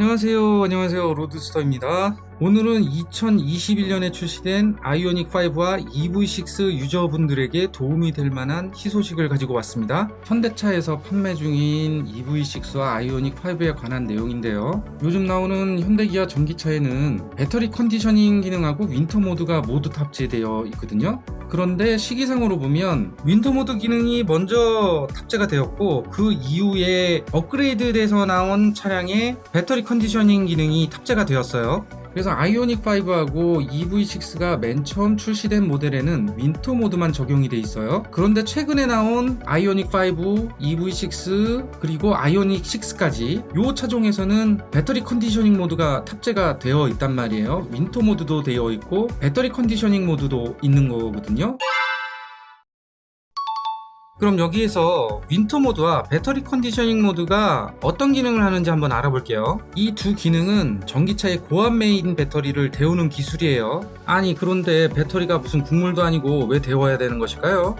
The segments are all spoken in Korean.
안녕하세요. 로드스터입니다. 오늘은 2021년에 출시된 아이오닉5와 EV6 유저분들에게 도움이 될 만한 희소식을 가지고 왔습니다. 현대차에서 판매 중인 EV6와 아이오닉5에 관한 내용인데요. 요즘 나오는 현대기아 전기차에는 배터리 컨디셔닝 기능하고 윈터 모드가 모두 탑재되어 있거든요. 그런데 시기상으로 보면 윈터 모드 기능이 먼저 탑재가 되었고, 그 이후에 업그레이드돼서 나온 차량에 배터리 컨디셔닝 기능이 탑재가 되었어요. 그래서 아이오닉5하고 EV6가 맨 처음 출시된 모델에는 윈터 모드만 적용이 돼 있어요. 그런데 최근에 나온 아이오닉5, EV6 그리고 아이오닉6까지 요 차종에서는 배터리 컨디셔닝 모드가 탑재가 되어 있단 말이에요. 윈터 모드도 되어 있고 배터리 컨디셔닝 모드도 있는 거거든요. 그럼 여기에서 윈터 모드와 배터리 컨디셔닝 모드가 어떤 기능을 하는지 한번 알아볼게요. 이 두 기능은 전기차의 고압 메인 배터리를 데우는 기술이에요. 아니, 그런데 배터리가 무슨 국물도 아니고 왜 데워야 되는 것일까요?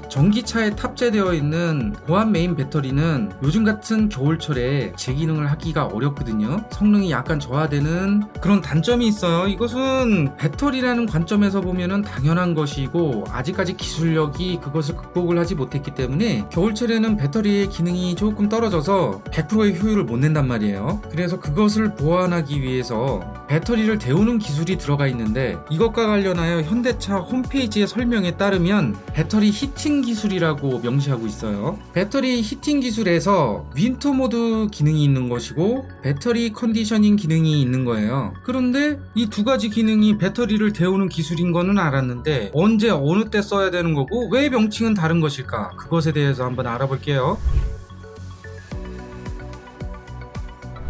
전기차에 탑재되어 있는 고압 메인 배터리는 요즘 같은 겨울철에 제기능을 하기가 어렵거든요. 성능이 약간 저하되는 그런 단점이 있어요. 이것은 배터리라는 관점에서 보면은 당연한 것이고, 아직까지 기술력이 그것을 극복을 하지 못했기 때문에 겨울철에는 배터리의 기능이 조금 떨어져서 100%의 효율을 못 낸단 말이에요. 그래서 그것을 보완하기 위해서 배터리를 데우는 기술이 들어가 있는데, 이것과 관련하여 현대차 홈페이지의 설명에 따르면 배터리 히팅 기술이라고 명시하고 있어요. 배터리 히팅 기술에서 윈터 모드 기능이 있는 것이고 배터리 컨디셔닝 기능이 있는 거예요. 그런데 이 두 가지 기능이 배터리를 데우는 기술인 거는 알았는데, 언제 어느 때 써야 되는 거고 왜 명칭은 다른 것일까? 그것에 대해서 한번 알아볼게요.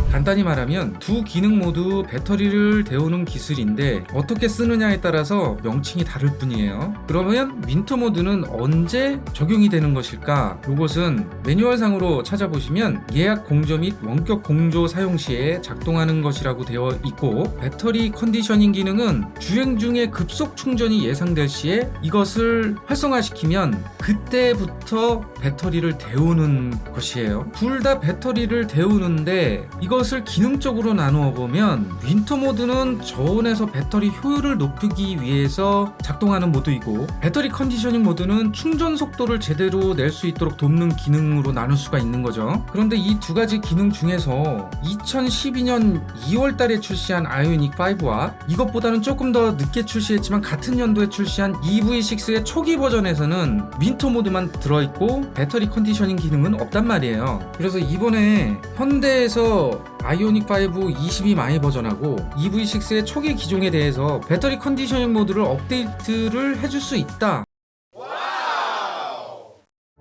간단히 말하면 두 기능 모두 배터리를 데우는 기술인데 어떻게 쓰느냐에 따라서 명칭이 다를 뿐이에요. 그러면 윈터 모드는 언제 적용이 되는 것일까? 이것은 매뉴얼상으로 찾아보시면 예약 공조 및 원격 공조 사용 시에 작동하는 것이라고 되어 있고, 배터리 컨디셔닝 기능은 주행 중에 급속 충전이 예상될 시에 이것을 활성화시키면 그때부터 배터리를 데우는 것이에요. 둘 다 배터리를 데우는데 이것을 기능적으로 나누어 보면 윈터 모드는 저온에서 배터리 효율을 높이기 위해서 작동하는 모드이고, 배터리 컨디셔닝 모드는 충전 속도를 제대로 낼 수 있도록 돕는 기능으로 나눌 수가 있는 거죠. 그런데 이 두 가지 기능 중에서 2012년 2월 달에 출시한 아이오닉5와 이것보다는 조금 더 늦게 출시했지만 같은 연도에 출시한 EV6의 초기 버전에서는 윈터 모드만 들어있고 배터리 컨디셔닝 기능은 없단 말이에요. 그래서 이번에 현대에서 아이오닉5 22 마이 버전하고 EV6의 초기 기종에 대해서 배터리 컨디셔닝 모드를 업데이트를 해줄 수 있다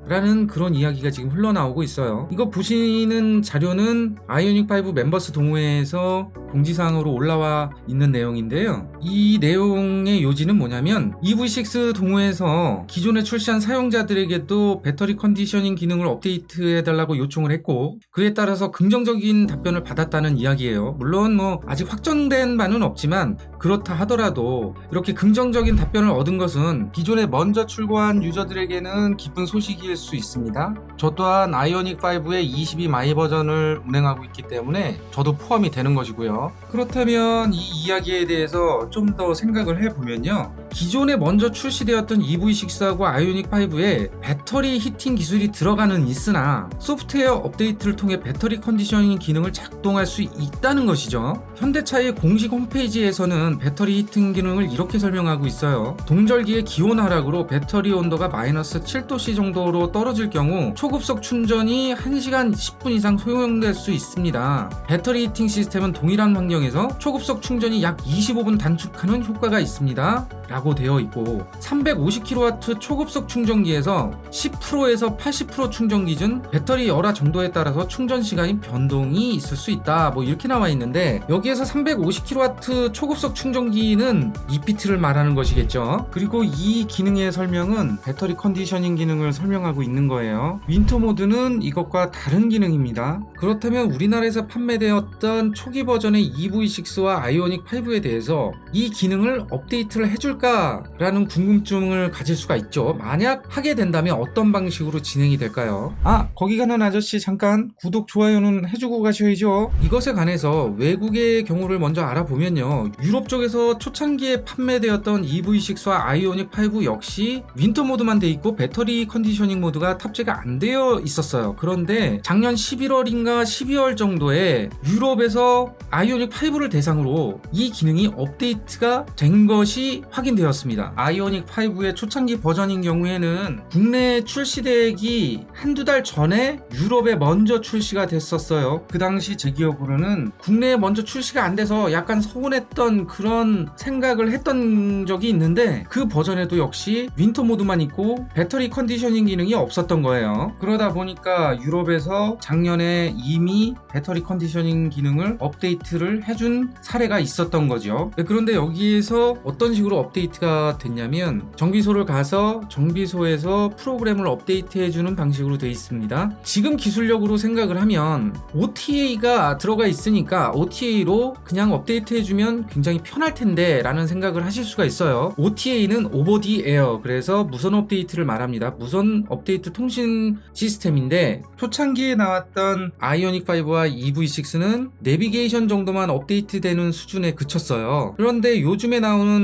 라는 그런 이야기가 지금 흘러나오고 있어요. 이거 보시는 자료는 아이오닉5 멤버스 동호회에서 공지사항으로 올라와 있는 내용인데요. 이 내용의 요지는 뭐냐면, EV6 동호회에서 기존에 출시한 사용자들에게도 배터리 컨디셔닝 기능을 업데이트해달라고 요청을 했고, 그에 따라서 긍정적인 답변을 받았다는 이야기예요. 물론 아직 확정된 바는 없지만 그렇다 하더라도 이렇게 긍정적인 답변을 얻은 것은 기존에 먼저 출고한 유저들에게는 기쁜 소식일 수 있습니다. 저 또한 아이오닉5의 22 마이 버전을 운행하고 있기 때문에 저도 포함이 되는 것이고요. 그렇다면 이 이야기에 대해서 좀 더 생각을 해보면요, 기존에 먼저 출시되었던 EV6하고 아이오닉5에 배터리 히팅 기술이 들어가는 있으나 소프트웨어 업데이트를 통해 배터리 컨디셔닝 기능을 작동할 수 있다는 것이죠. 현대차의 공식 홈페이지에서는 배터리 히팅 기능을 이렇게 설명하고 있어요. 동절기의 기온 하락으로 배터리 온도가 마이너스 7도씨 정도로 떨어질 경우 초급속 충전이 1시간 10분 이상 소요될 수 있습니다. 배터리 히팅 시스템은 동일한 환경에서 초급속 충전이 약 25분 단축하는 효과가 있습니다 라고 되어 있고, 350kW 초급속 충전기에서 10%에서 80% 충전 기준, 배터리 열화 정도에 따라서 충전 시간이 변동이 있을 수 있다, 이렇게 나와 있는데, 여기에서 350kW 초급속 충전기는 EPT를 말하는 것이겠죠. 그리고 이 기능의 설명은 배터리 컨디셔닝 기능을 설명하고 있는 거예요. 윈터 모드는 이것과 다른 기능입니다. 그렇다면 우리나라에서 판매되었던 초기 버전의 EV6와 아이오닉5에 대해서 이 기능을 업데이트를 해줄 해볼까라는 궁금증을 가질 수가 있죠. 만약 하게 된다면 어떤 방식으로 진행이 될까요? 거기 가는 아저씨 잠깐 구독, 좋아요는 해주고 가셔야죠. 이것에 관해서 외국의 경우를 먼저 알아보면요, 유럽 쪽에서 초창기에 판매되었던 EV6와 아이오닉5 역시 윈터 모드만 돼 있고 배터리 컨디셔닝 모드가 탑재가 안 되어 있었어요. 그런데 작년 11월인가 12월 정도에 유럽에서 아이오닉5를 대상으로 이 기능이 업데이트가 된 것이 확인되었습니다. 아이오닉5의 초창기 버전인 경우에는 국내 출시되기 한두 달 전에 유럽에 먼저 출시가 됐었어요. 그 당시 제 기억으로는 국내에 먼저 출시가 안 돼서 약간 서운했던 그런 생각을 했던 적이 있는데, 그 버전에도 역시 윈터 모드만 있고 배터리 컨디셔닝 기능이 없었던 거예요. 그러다 보니까 유럽에서 작년에 이미 배터리 컨디셔닝 기능을 업데이트를 해준 사례가 있었던 거죠. 그런데 여기에서 어떤 식으로 업데이트가 됐냐면, 정비소를 가서 정비소에서 프로그램을 업데이트 해주는 방식으로 되어 있습니다. 지금 기술력으로 생각을 하면 OTA가 들어가 있으니까 OTA로 그냥 업데이트 해주면 굉장히 편할 텐데 라는 생각을 하실 수가 있어요. OTA는 오버 디 에어, 그래서 무선 업데이트를 말합니다. 무선 업데이트 통신 시스템인데, 초창기에 나왔던 아이오닉5와 EV6는 내비게이션 정도만 업데이트되는 수준에 그쳤어요. 그런데 요즘에 나오는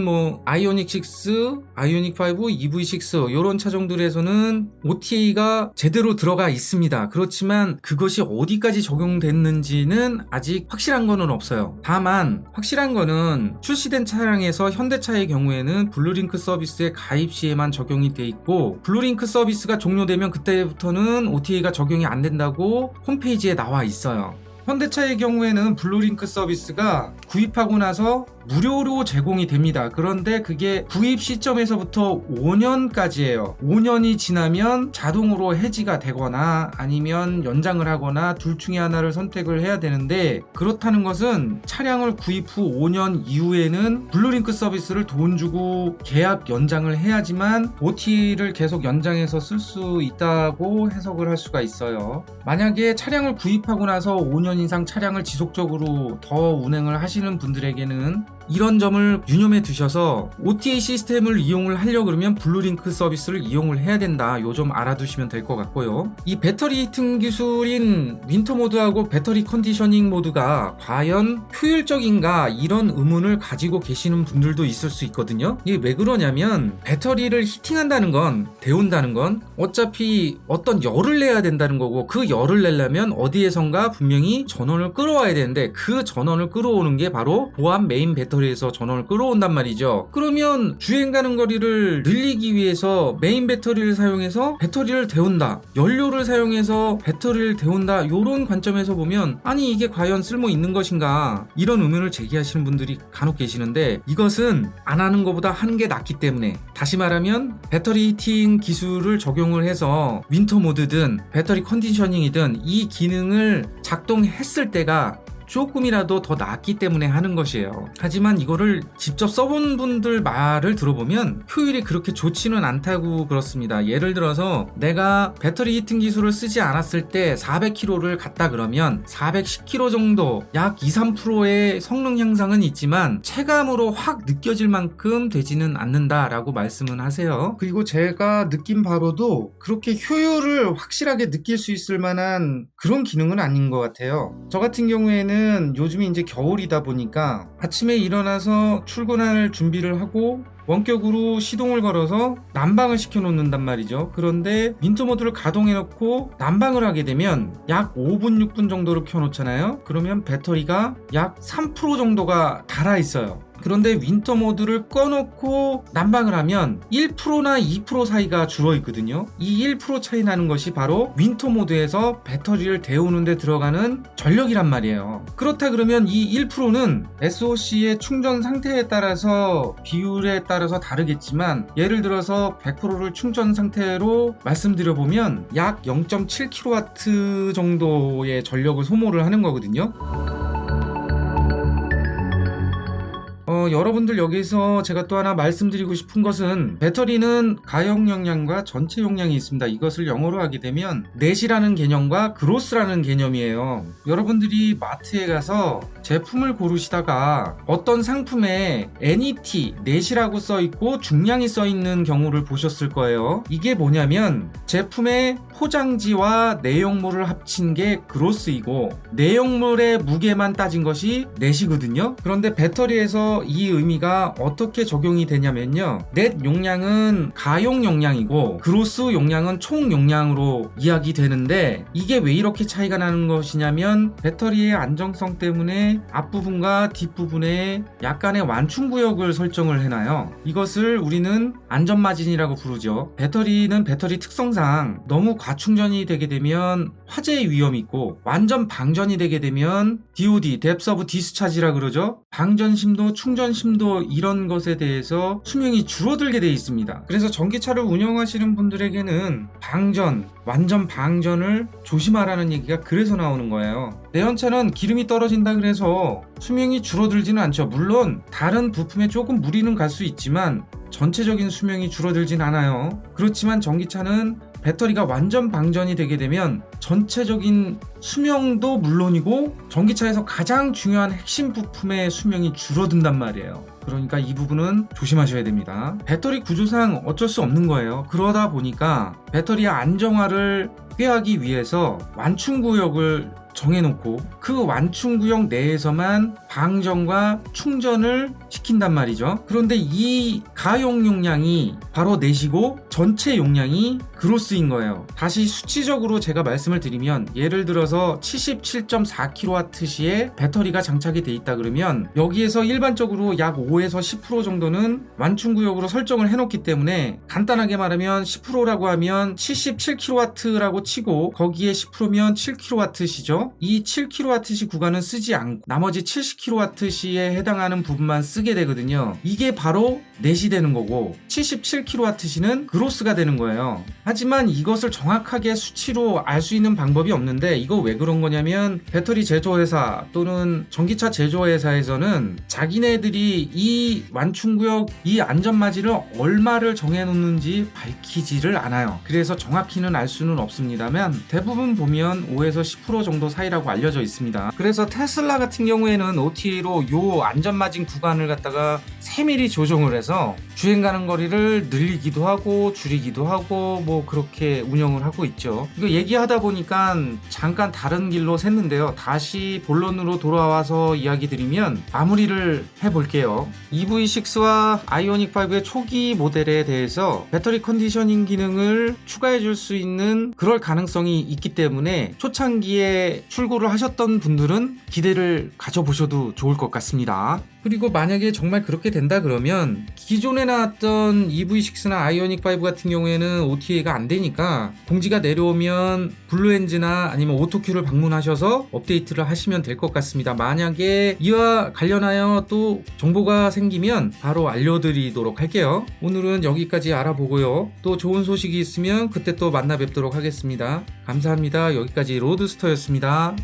아이오닉6, 아이오닉5, EV6 이런 차종들에서는 OTA가 제대로 들어가 있습니다. 그렇지만 그것이 어디까지 적용됐는지는 아직 확실한 거는 없어요. 다만 확실한 거는 출시된 차량에서 현대차의 경우에는 블루링크 서비스의 가입 시에만 적용이 돼 있고, 블루링크 서비스가 종료되면 그때부터는 OTA가 적용이 안 된다고 홈페이지에 나와 있어요. 현대차의 경우에는 블루링크 서비스가 구입하고 나서 무료로 제공이 됩니다. 그런데 그게 구입 시점에서부터 5년까지예요. 5년이 지나면 자동으로 해지가 되거나 아니면 연장을 하거나 둘 중에 하나를 선택을 해야 되는데, 그렇다는 것은 차량을 구입 후 5년 이후에는 블루링크 서비스를 돈 주고 계약 연장을 해야지만 OTA를 계속 연장해서 쓸 수 있다고 해석을 할 수가 있어요. 만약에 차량을 구입하고 나서 5년 이상 차량을 지속적으로 더 운행을 하시는 분들에게는 이런 점을 유념해 두셔서 OTA 시스템을 이용을 하려고 그러면 블루링크 서비스를 이용을 해야 된다. 요 점 알아두시면 될 것 같고요. 이 배터리 히팅 기술인 윈터 모드하고 배터리 컨디셔닝 모드가 과연 효율적인가, 이런 의문을 가지고 계시는 분들도 있을 수 있거든요. 이게 왜 그러냐면, 배터리를 히팅한다는 건, 데운다는 건 어차피 어떤 열을 내야 된다는 거고, 그 열을 내려면 어디에선가 분명히 전원을 끌어와야 되는데, 그 전원을 끌어오는 게 바로 보안 메인 배터리에서 전원을 끌어온단 말이죠. 그러면 주행 가는 거리를 늘리기 위해서 메인 배터리를 사용해서 배터리를 데운다, 연료를 사용해서 배터리를 데운다, 이런 관점에서 보면 아니 이게 과연 쓸모 있는 것인가, 이런 의문을 제기하시는 분들이 간혹 계시는데, 이것은 안 하는 것보다 하는 게 낫기 때문에, 다시 말하면 배터리 히팅 기술을 적용을 해서 윈터 모드든 배터리 컨디셔닝이든 이 기능을 작동했을 때가 조금이라도 더 낫기 때문에 하는 것이에요. 하지만 이거를 직접 써본 분들 말을 들어보면 효율이 그렇게 좋지는 않다고 그렇습니다. 예를 들어서 내가 배터리 히팅 기술을 쓰지 않았을 때 400km를 갔다 그러면 410km 정도, 약 2-3%의 성능 향상은 있지만 체감으로 확 느껴질 만큼 되지는 않는다라고 말씀은 하세요. 그리고 제가 느낀 바로도 그렇게 효율을 확실하게 느낄 수 있을 만한 그런 기능은 아닌 것 같아요. 저 같은 경우에는 요즘이 이제 겨울이다 보니까 아침에 일어나서 출근할 준비를 하고 원격으로 시동을 걸어서 난방을 시켜 놓는단 말이죠. 그런데 윈터 모드를 가동해 놓고 난방을 하게 되면 약 5분 6분 정도를 켜 놓잖아요. 그러면 배터리가 약 3% 정도가 닳아 있어요. 그런데 윈터 모드를 꺼놓고 난방을 하면 1%나 2% 사이가 줄어있거든요. 이 1% 차이 나는 것이 바로 윈터 모드에서 배터리를 데우는 데 들어가는 전력이란 말이에요. 그렇다 그러면 이 1%는 SOC의 충전 상태에 따라서, 비율에 따라서 다르겠지만, 예를 들어서 100%를 충전 상태로 말씀드려보면 약 0.7kW 정도의 전력을 소모를 하는 거거든요. 여러분들 여기서 제가 또 하나 말씀드리고 싶은 것은 배터리는 가용 용량과 전체 용량이 있습니다. 이것을 영어로 하게 되면 넷이라는 개념과 그로스라는 개념이에요. 여러분들이 마트에 가서 제품을 고르시다가 어떤 상품에 NET, 넷이라고 써있고 중량이 써있는 경우를 보셨을 거예요. 이게 뭐냐면 제품의 포장지와 내용물을 합친 게 그로스이고 내용물의 무게만 따진 것이 넷이거든요. 그런데 배터리에서 이 의미가 어떻게 적용이 되냐면요, 넷 용량은 가용 용량이고 그로스 용량은 총 용량으로 이야기되는데, 이게 왜 이렇게 차이가 나는 것이냐면 배터리의 안정성 때문에 앞부분과 뒷부분에 약간의 완충구역을 설정을 해놔요. 이것을 우리는 안전마진이라고 부르죠. 배터리는 배터리 특성상 너무 과충전이 되게 되면 화재의 위험이 있고, 완전 방전이 되게 되면 DOD, Depth of Discharge라 그러죠. 방전심도, 충전심도 이런 것에 대해서 수명이 줄어들게 돼 있습니다. 그래서 전기차를 운영하시는 분들에게는 방전, 완전 방전을 조심하라는 얘기가 그래서 나오는 거예요. 내연차는 기름이 떨어진다 그래서 수명이 줄어들지는 않죠. 물론 다른 부품에 조금 무리는 갈 수 있지만 전체적인 수명이 줄어들진 않아요. 그렇지만 전기차는 배터리가 완전 방전이 되게 되면 전체적인 수명도 물론이고 전기차에서 가장 중요한 핵심 부품의 수명이 줄어든단 말이에요. 그러니까 이 부분은 조심하셔야 됩니다. 배터리 구조상 어쩔 수 없는 거예요. 그러다 보니까 배터리의 안정화를 꾀하기 위해서 완충구역을 정해놓고 그 완충구역 내에서만 방전과 충전을 시킨단 말이죠. 그런데 이 가용 용량이 바로 넷이고 전체 용량이 그로스인 거예요. 다시 수치적으로 제가 말씀을 드리면, 예를 들어서 77.4kWh의 배터리가 장착이 돼 있다 그러면 여기에서 일반적으로 약 5에서 10% 정도는 완충구역으로 설정을 해놓기 때문에, 간단하게 말하면 10%라고 하면 77kW라고 치고 거기에 10%면 7kWh시죠. 이 7kWh 구간은 쓰지 않고 나머지 70kWh에 해당하는 부분만 쓰게 되거든요. 이게 바로 넷이 되는 거고 77kWh는 그로스가 되는 거예요. 하지만 이것을 정확하게 수치로 알 수 있는 방법이 없는데, 이거 왜 그런 거냐면 배터리 제조회사 또는 전기차 제조회사에서는 자기네들이 이 완충구역, 이 안전마진을 얼마를 정해놓는지 밝히지를 않아요. 그래서 정확히는 알 수는 없습니다만 대부분 보면 5에서 10% 정도 사이라고 알려져 있습니다. 그래서 테슬라 같은 경우에는 OTA로 요 안전마진 구간을 갖다가 세밀히 조정을 해서 주행 가는 거리를 늘리기도 하고 줄이기도 하고 뭐 그렇게 운영을 하고 있죠. 이거 얘기하다 보니까 잠깐 다른 길로 샜는데요. 다시 본론으로 돌아와서 이야기 드리면 마무리를 해볼게요. EV6와 아이오닉5의 초기 모델에 대해서 배터리 컨디셔닝 기능을 추가해 줄 수 있는 그럴 가능성이 있기 때문에 초창기에 출고를 하셨던 분들은 기대를 가져보셔도 좋을 것 같습니다. 그리고 만약에 정말 그렇게 된다 그러면 기존에 나왔던 EV6나 아이오닉5 같은 경우에는 OTA가 안 되니까 공지가 내려오면 블루엔즈나 아니면 오토큐를 방문하셔서 업데이트를 하시면 될 것 같습니다. 만약에 이와 관련하여 또 정보가 생기면 바로 알려드리도록 할게요. 오늘은 여기까지 알아보고요. 또 좋은 소식이 있으면 그때 또 만나 뵙도록 하겠습니다. 감사합니다. 여기까지 로드스터였습니다.